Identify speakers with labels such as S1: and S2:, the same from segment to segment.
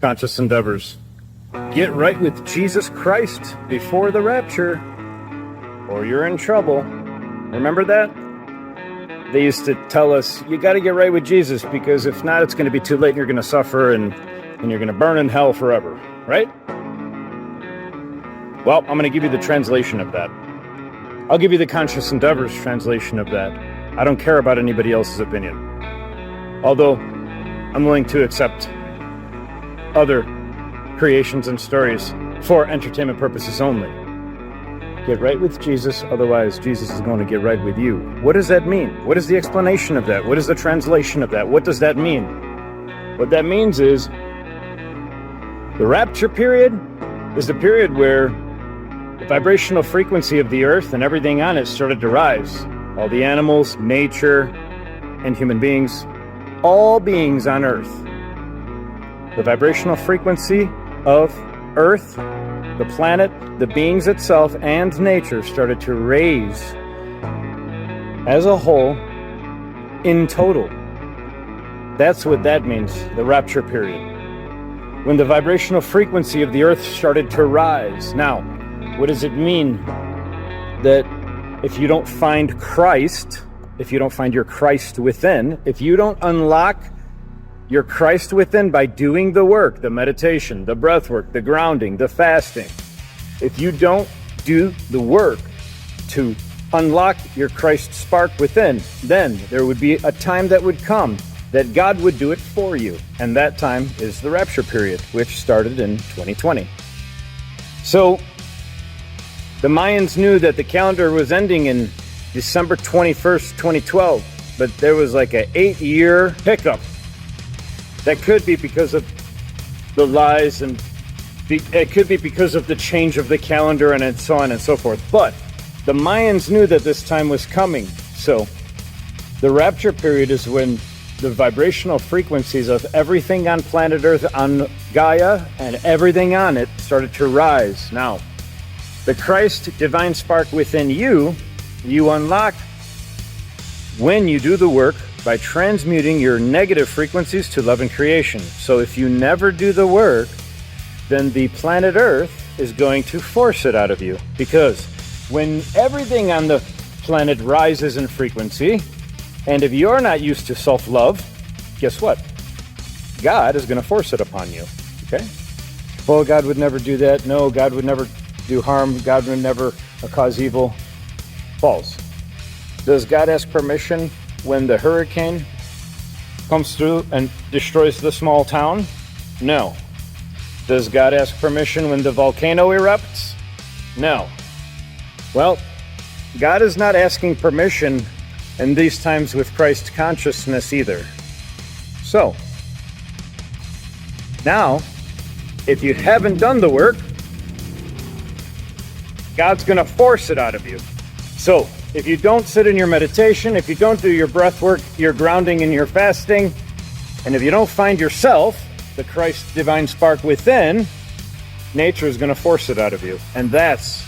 S1: Conscious endeavors. Get right with Jesus Christ before the rapture, or you're in trouble. Remember that? They used to tell us, you got to get right with Jesus, because if not, it's going to be too late and you're going to suffer and you're going to burn in hell forever, right? Well, I'm going to give you the translation of that. I'll give you the Conscious Endeavors translation of that. I don't care about anybody else's opinion. Although, I'm willing to accept other creations and stories for entertainment purposes only. Get right with Jesus, otherwise Jesus is going to get right with you. What does that mean? What is the explanation of that? What is the translation of that? What does that mean? What that means is the rapture period is the period where the vibrational frequency of the earth and everything on it started to rise. All the animals, nature, and human beings, all beings on earth. The vibrational frequency of earth, the planet, the beings itself, and nature started to raise as a whole in total. That's what that means, the rapture period. When the vibrational frequency of the earth started to rise. Now, what does it mean that if you don't find Christ, if you don't find your Christ within, if you don't unlock your Christ within by doing the work, the meditation, the breath work, the grounding, the fasting, if you don't do the work to unlock your Christ spark within, then there would be a time that would come that God would do it for you. And that time is the rapture period, which started in 2020. So the Mayans knew that the calendar was ending in December 21st, 2012, but there was like an 8-year hiccup. That could be because of the lies, and it could be because of the change of the calendar and so on and so forth. But the Mayans knew that this time was coming. So the rapture period is when the vibrational frequencies of everything on planet Earth, on Gaia, and everything on it started to rise. Now, the Christ divine spark within you, you unlock when you do the work by transmuting your negative frequencies to love and creation. So if you never do the work, then the planet Earth is going to force it out of you. Because when everything on the planet rises in frequency, and if you're not used to self-love, guess what? God is going to force it upon you. Okay? Well, God would never do that. No, God would never do harm. God would never cause evil. False. Does God ask permission when the hurricane comes through and destroys the small town? No. Does God ask permission when the volcano erupts? No. Well, God is not asking permission in these times with Christ consciousness either. So, now, if you haven't done the work, God's going to force it out of you. So, if you don't sit in your meditation, if you don't do your breath work, your grounding and your fasting, and if you don't find yourself, the Christ divine spark within, nature is going to force it out of you. And that's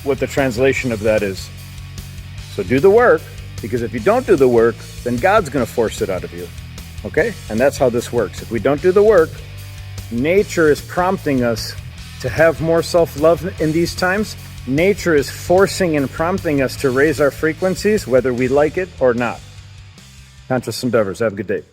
S1: what the translation of that is. So do the work, because if you don't do the work, then God's going to force it out of you. Okay? And that's how this works. If we don't do the work, nature is prompting us to have more self-love in these times. Nature is forcing and prompting us to raise our frequencies, whether we like it or not. Conscious endeavors. Have a good day.